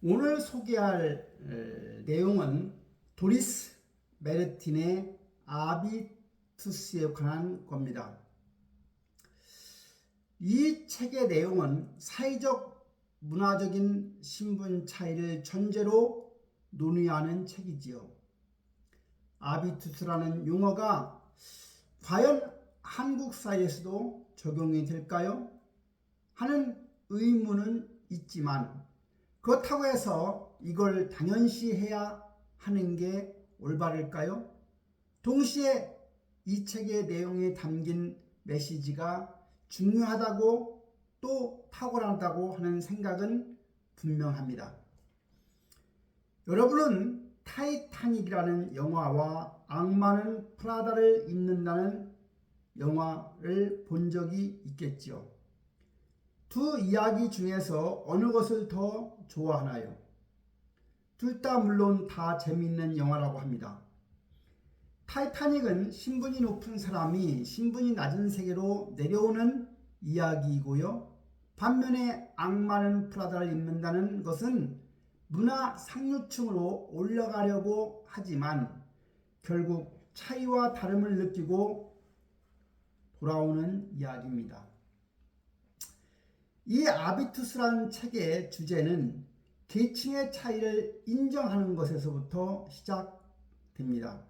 오늘 소개할 내용은 도리스 메르틴의 아비투스에 관한 겁니다. 이 책의 내용은 사회적 문화적인 신분 차이를 전제로 논의하는 책이지요. 아비투스라는 용어가 과연 한국 사회에서도 적용이 될까요? 하는 의문은 있지만 그렇다고 해서 이걸 당연시해야 하는 게 올바를까요? 동시에 이 책의 내용에 담긴 메시지가 중요하다고 또 탁월하다고 하는 생각은 분명합니다. 여러분은 타이타닉이라는 영화와 악마는 프라다를 입는다는 영화를 본 적이 있겠지요. 두 이야기 중에서 어느 것을 더 좋아하나요? 둘 다 물론 다 재미있는 영화라고 합니다. 타이타닉은 신분이 높은 사람이 신분이 낮은 세계로 내려오는 이야기이고요. 반면에 악마는 프라다를 입는다는 것은 문화 상류층으로 올라가려고 하지만 결국 차이와 다름을 느끼고 돌아오는 이야기입니다. 이 아비투스라는 책의 주제는 계층의 차이를 인정하는 것에서부터 시작됩니다.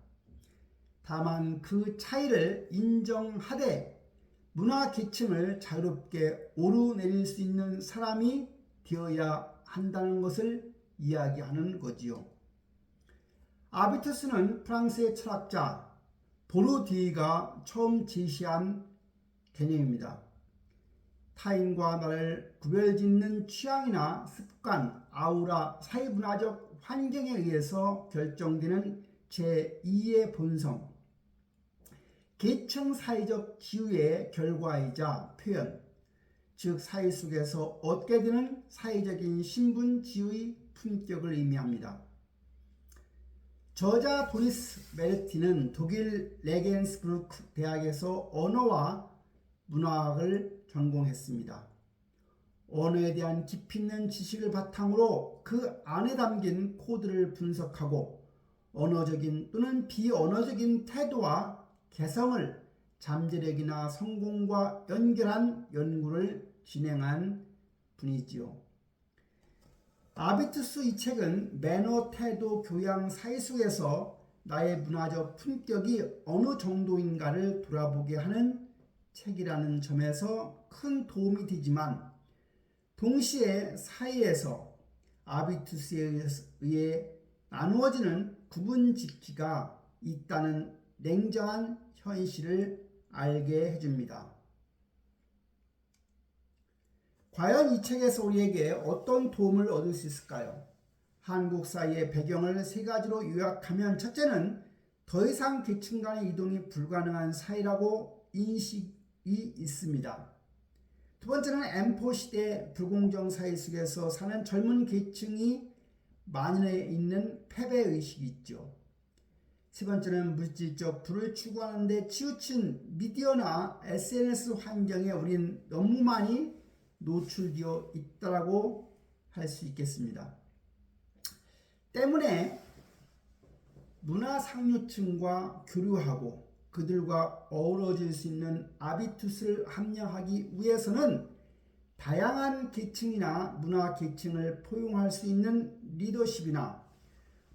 다만 그 차이를 인정하되 문화 계층을 자유롭게 오르내릴 수 있는 사람이 되어야 한다는 것을 이야기하는 거지요. 아비투스는 프랑스의 철학자 보르디유가 처음 제시한 개념입니다. 타인과 나를 구별짓는 취향이나 습관, 아우라, 사회문화적 환경에 의해서 결정되는 제2의 본성, 계층 사회적 기후의 결과이자 표현, 즉 사회 속에서 얻게 되는 사회적인 신분지의 품격을 의미합니다. 저자 도리스 메르틴은 독일 레겐스부르크 대학에서 언어와 문화학을 전공했습니다. 언어에 대한 깊이 있는 지식을 바탕으로 그 안에 담긴 코드를 분석하고 언어적인 또는 비언어적인 태도와 개성을 잠재력이나 성공과 연결한 연구를 진행한 분이지요. 아비투스 이 책은 매너, 태도, 교양, 사회 속에서 나의 문화적 품격이 어느 정도인가를 돌아보게 하는 책이라는 점에서 큰 도움이 되지만 동시에 사회에서 아비투스에 의해 나누어지는 구분짓기가 있다는 냉정한 현실을 알게 해줍니다. 과연 이 책에서 우리에게 어떤 도움을 얻을 수 있을까요? 한국 사회의 배경을 세 가지로 요약하면 첫째는 더 이상 계층 간의 이동이 불가능한 사회라고 인식이 있습니다. 두 번째는 M4 시대 불공정 사회 속에서 사는 젊은 계층이 만연해 있는 패배의식이 있죠. 세 번째는 물질적 부를 추구하는 데 치우친 미디어나 SNS 환경에 우린 너무 많이 노출되어 있다고 할 수 있겠습니다. 때문에 문화 상류층과 교류하고 그들과 어우러질 수 있는 아비투스를 함양하기 위해서는 다양한 계층이나 문화 계층을 포용할 수 있는 리더십이나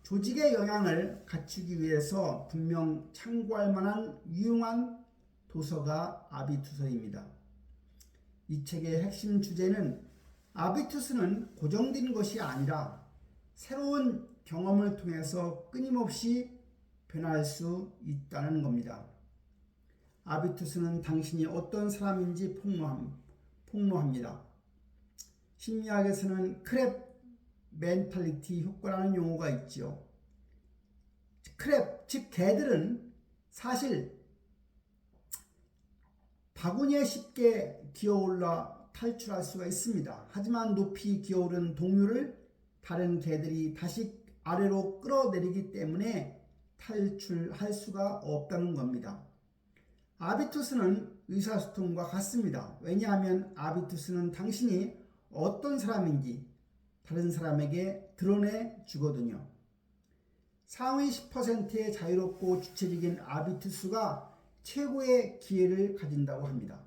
조직의 영향을 갖추기 위해서 분명 참고할 만한 유용한 도서가 아비투서입니다. 이 책의 핵심 주제는 아비투스는 고정된 것이 아니라 새로운 경험을 통해서 끊임없이 변할 수 있다는 겁니다. 아비투스는 당신이 어떤 사람인지 폭로합니다. 심리학에서는 크랩 멘탈리티 효과라는 용어가 있죠. 크랩, 즉 개들은 사실 바구니에 쉽게 기어올라 탈출할 수가 있습니다. 하지만 높이 기어오른 동료를 다른 개들이 다시 아래로 끌어내리기 때문에 탈출할 수가 없다는 겁니다. 아비투스는 의사소통과 같습니다. 왜냐하면 아비투스는 당신이 어떤 사람인지 다른 사람에게 드러내 주거든요. 상위 10%의 자유롭고 주체적인 아비투스가 최고의 기회를 가진다고 합니다.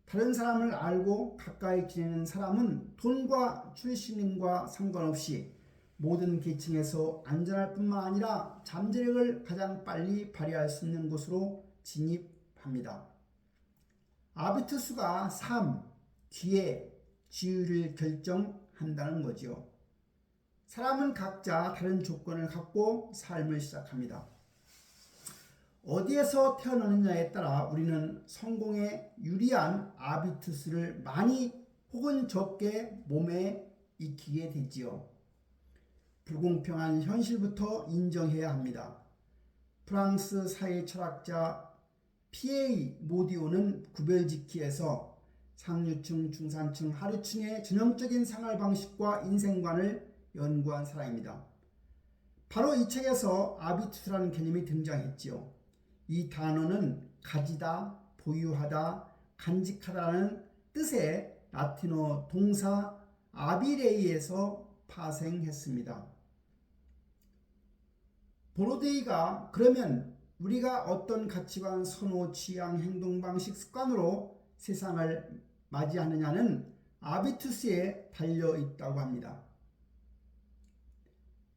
다른 사람을 알고 가까이 지내는 사람은 돈과 출신과 상관없이 모든 계층에서 안전할 뿐만 아니라 잠재력을 가장 빨리 발휘할 수 있는 곳으로 진입합니다. 아비투스가 삶, 기회, 지위를 결정한다는 거죠. 사람은 각자 다른 조건을 갖고 삶을 시작합니다. 어디에서 태어나느냐에 따라 우리는 성공에 유리한 아비투스를 많이 혹은 적게 몸에 익히게 되지요. 불공평한 현실부터 인정해야 합니다. 프랑스 사회 철학자 피에이 모디오는 구별짓기에서 상류층, 중산층, 하류층의 전형적인 생활 방식과 인생관을 연구한 사람입니다. 바로 이 책에서 아비투스라는 개념이 등장했지요. 이 단어는 가지다, 보유하다, 간직하다는 뜻의 라틴어 동사 아비레이에서 파생했습니다. 보로데이가 그러면 우리가 어떤 가치관, 선호, 취향, 행동 방식, 습관으로 세상을 맞이하느냐는 아비투스에 달려 있다고 합니다.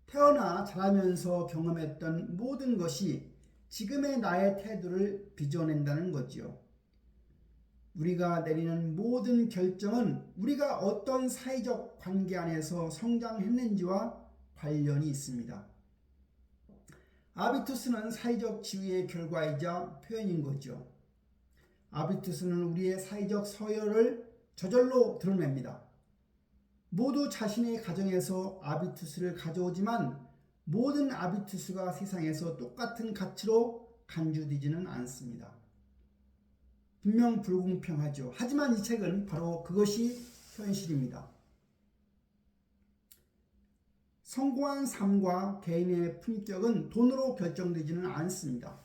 태어나 자라면서 경험했던 모든 것이 지금의 나의 태도를 빚어낸다는 거지요. 우리가 내리는 모든 결정은 우리가 어떤 사회적 관계 안에서 성장했는지와 관련이 있습니다. 아비투스는 사회적 지위의 결과이자 표현인 거죠. 아비투스는 우리의 사회적 서열을 저절로 드러냅니다. 모두 자신의 가정에서 아비투스를 가져오지만 모든 아비투스가 세상에서 똑같은 가치로 간주되지는 않습니다. 분명 불공평하죠. 하지만 이 책은 바로 그것이 현실입니다. 성공한 삶과 개인의 품격은 돈으로 결정되지는 않습니다.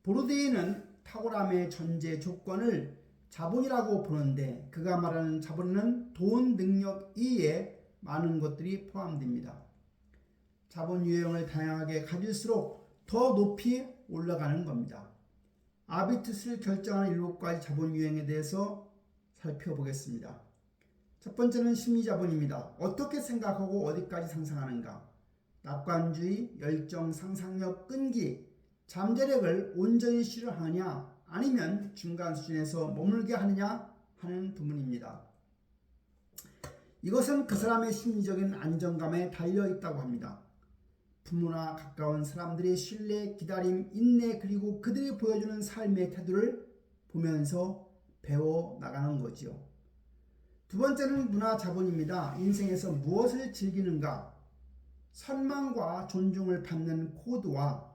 보르디에는 탁월함의 전제 조건을 자본이라고 보는데 그가 말하는 자본은 돈, 능력 이외에 많은 것들이 포함됩니다. 자본 유형을 다양하게 가질수록 더 높이 올라가는 겁니다. 아비투스를 결정하는 7가지 자본 유형에 대해서 살펴보겠습니다. 첫 번째는 심리자본입니다. 어떻게 생각하고 어디까지 상상하는가? 낙관주의, 열정, 상상력, 끈기, 잠재력을 온전히 실현하느냐 아니면 중간 수준에서 머물게 하느냐 하는 부분입니다. 이것은 그 사람의 심리적인 안정감에 달려 있다고 합니다. 부모나 가까운 사람들의 신뢰, 기다림, 인내 그리고 그들이 보여주는 삶의 태도를 보면서 배워 나가는 거지요. 두 번째는 문화자본입니다. 인생에서 무엇을 즐기는가? 선망과 존중을 받는 코드와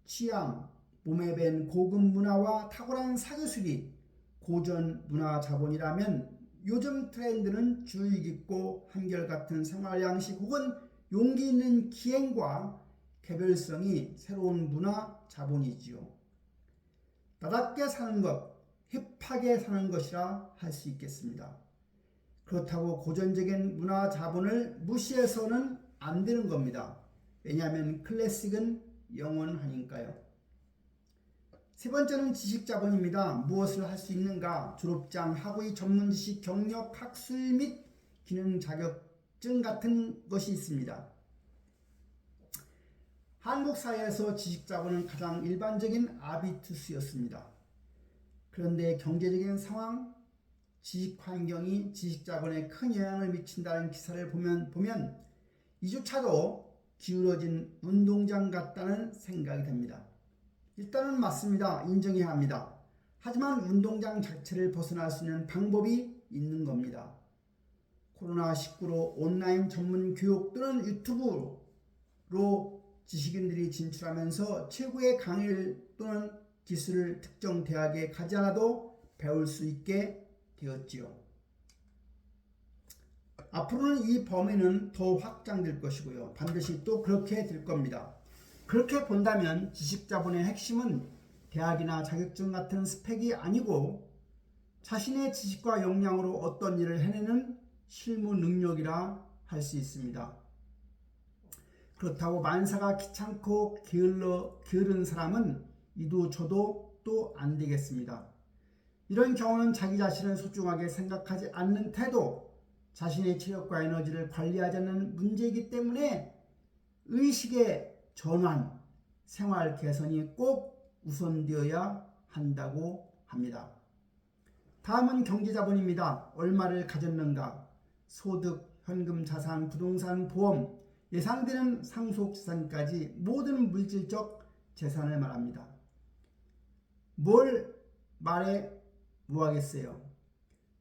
취향, 몸에 밴 고급 문화와 탁월한 사교술이 고전 문화자본이라면 요즘 트렌드는 주의 깊고 한결같은 생활 양식 혹은 용기 있는 기행과 개별성이 새로운 문화 자본이지요. 나답게 사는 것, 힙하게 사는 것이라 할 수 있겠습니다. 그렇다고 고전적인 문화 자본을 무시해서는 안 되는 겁니다. 왜냐하면 클래식은 영원하니까요. 세 번째는 지식 자본입니다. 무엇을 할 수 있는가? 졸업장, 학위, 전문 지식, 경력, 학술 및 기능 자격증 같은 것이 있습니다. 한국 사회에서 지식 자본은 가장 일반적인 아비투스였습니다. 그런데 경제적인 상황, 지식 환경이 지식 자본에 큰 영향을 미친다는 기사를 보면 이조차도 기울어진 운동장 같다는 생각이 듭니다. 일단은 맞습니다. 인정해야 합니다. 하지만 운동장 자체를 벗어날 수 있는 방법이 있는 겁니다. 코로나19로 온라인 전문 교육 또는 유튜브로 지식인들이 진출하면서 최고의 강의 또는 기술을 특정 대학에 가지 않아도 배울 수 있게 되었지요. 앞으로는 이 범위는 더 확장될 것이고요. 반드시 또 그렇게 될 겁니다. 그렇게 본다면 지식자본의 핵심은 대학이나 자격증 같은 스펙이 아니고 자신의 지식과 역량으로 어떤 일을 해내는 실무 능력이라 할 수 있습니다. 그렇다고 만사가 귀찮고 게으른 사람은 이도 저도 또 안 되겠습니다. 이런 경우는 자기 자신을 소중하게 생각하지 않는 태도, 자신의 체력과 에너지를 관리하지 않는 문제이기 때문에 의식의 전환, 생활 개선이 꼭 우선되어야 한다고 합니다. 다음은 경제자본입니다. 얼마를 가졌는가? 소득, 현금, 자산, 부동산, 보험, 예상되는 상속재산까지 모든 물질적 재산을 말합니다. 뭘 말해 뭐하겠어요?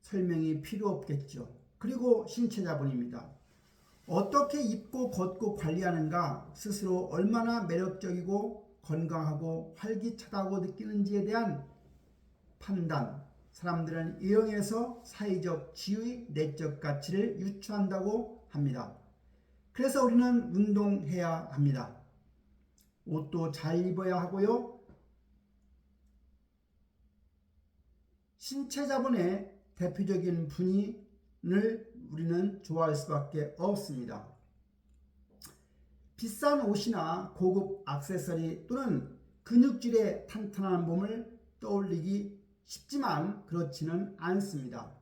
설명이 필요 없겠죠. 그리고 신체자본입니다. 어떻게 입고 걷고 관리하는가, 스스로 얼마나 매력적이고 건강하고 활기차다고 느끼는지에 대한 판단, 사람들은 이용해서 사회적 지위, 내적 가치를 유추한다고 합니다. 그래서 우리는 운동해야 합니다. 옷도 잘 입어야 하고요. 신체 자본의 대표적인 분인을 우리는 좋아할 수밖에 없습니다. 비싼 옷이나 고급 액세서리 또는 근육질의 탄탄한 몸을 떠올리기 쉽지만 그렇지는 않습니다.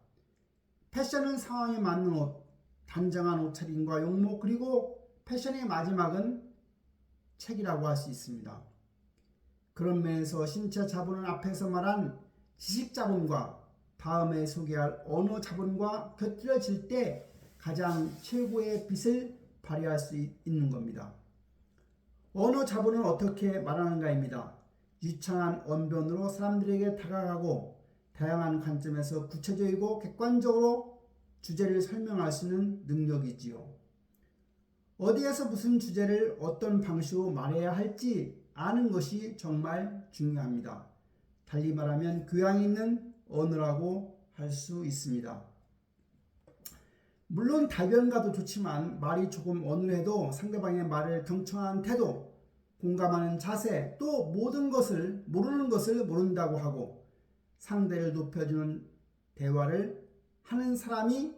패션은 상황에 맞는 옷, 단정한 옷차림과 용모, 그리고 패션의 마지막은 책이라고 할 수 있습니다. 그런 면에서 신체 자본은 앞에서 말한 지식 자본과 다음에 소개할 언어 자본과 곁들여질 때 가장 최고의 빛을 발휘할 수 있는 겁니다. 언어 자본은 어떻게 말하는가입니다. 유창한 언변으로 사람들에게 다가가고 다양한 관점에서 구체적이고 객관적으로 주제를 설명할 수 있는 능력이지요. 어디에서 무슨 주제를 어떤 방식으로 말해야 할지 아는 것이 정말 중요합니다. 달리 말하면 교양이 있는 언어라고 할 수 있습니다. 물론 다변가도 좋지만 말이 조금 어눌해도 상대방의 말을 경청하는 태도, 공감하는 자세, 또 모든 것을 모르는 것을 모른다고 하고 상대를 높여주는 대화를 하는 사람이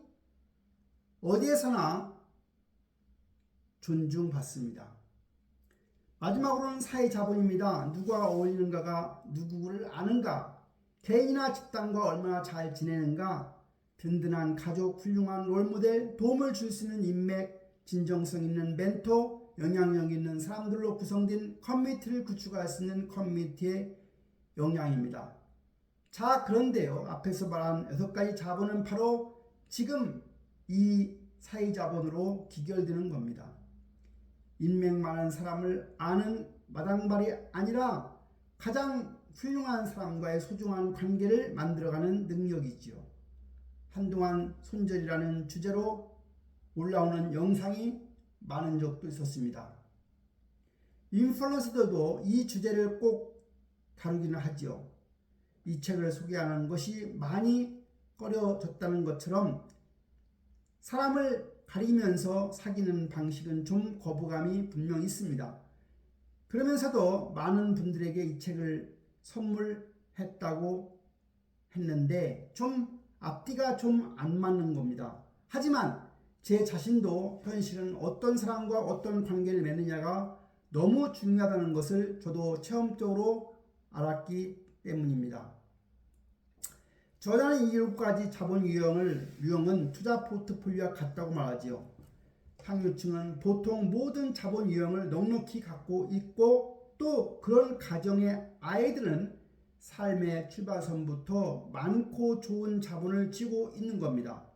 어디에서나 존중받습니다. 마지막으로는 사회자본입니다. 누구와 어울리는가가 누구를 아는가, 개인이나 집단과 얼마나 잘 지내는가, 든든한 가족, 훌륭한 롤모델, 도움을 줄 수 있는 인맥, 진정성 있는 멘토, 영향력 있는 사람들로 구성된 커뮤니티를 구축할 수 있는 커뮤니티의 영향입니다. 자, 그런데요, 앞에서 말한 6가지 자본은 바로 지금 이 사회자본으로 기결되는 겁니다. 인맥 많은 사람을 아는 마당발이 아니라 가장 훌륭한 사람과의 소중한 관계를 만들어가는 능력이지요. 한동안 손절이라는 주제로 올라오는 영상이 많은 적도 있었습니다. 인플루언서들도 이 주제를 꼭 다루기는 하지요. 이 책을 소개하는 것이 많이 꺼려졌다는 것처럼 사람을 가리면서 사귀는 방식은 좀 거부감이 분명 있습니다. 그러면서도 많은 분들에게 이 책을 선물했다고 했는데 좀 앞뒤가 좀 안 맞는 겁니다. 하지만 제 자신도 현실은 어떤 사람과 어떤 관계를 맺느냐가 너무 중요하다는 것을 저도 체험적으로 알았기 때문입니다. 저자는 이 7가지 자본 유형은 투자 포트폴리오와 같다고 말하지요. 상류층은 보통 모든 자본 유형을 넉넉히 갖고 있고 또 그런 가정의 아이들은 삶의 출발선부터 많고 좋은 자본을 쥐고 있는 겁니다.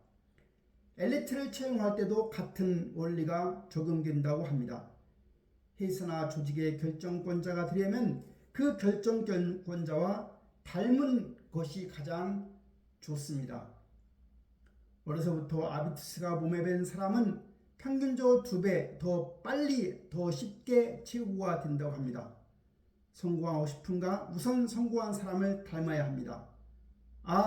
엘리트를 채용할 때도 같은 원리가 적용된다고 합니다. 회사나 조직의 결정권자가 되려면 그 결정권자와 닮은 것이 가장 좋습니다. 어려서부터 아비투스가 몸에 밴 사람은 평균적으로 2배 더 빨리 더 쉽게 최고가 된다고 합니다. 성공하고 싶은가? 우선 성공한 사람을 닮아야 합니다.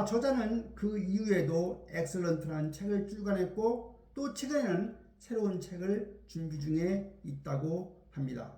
저자는 그 이후에도 엑셀런트라는 책을 출간했고 또 최근에는 새로운 책을 준비 중에 있다고 합니다.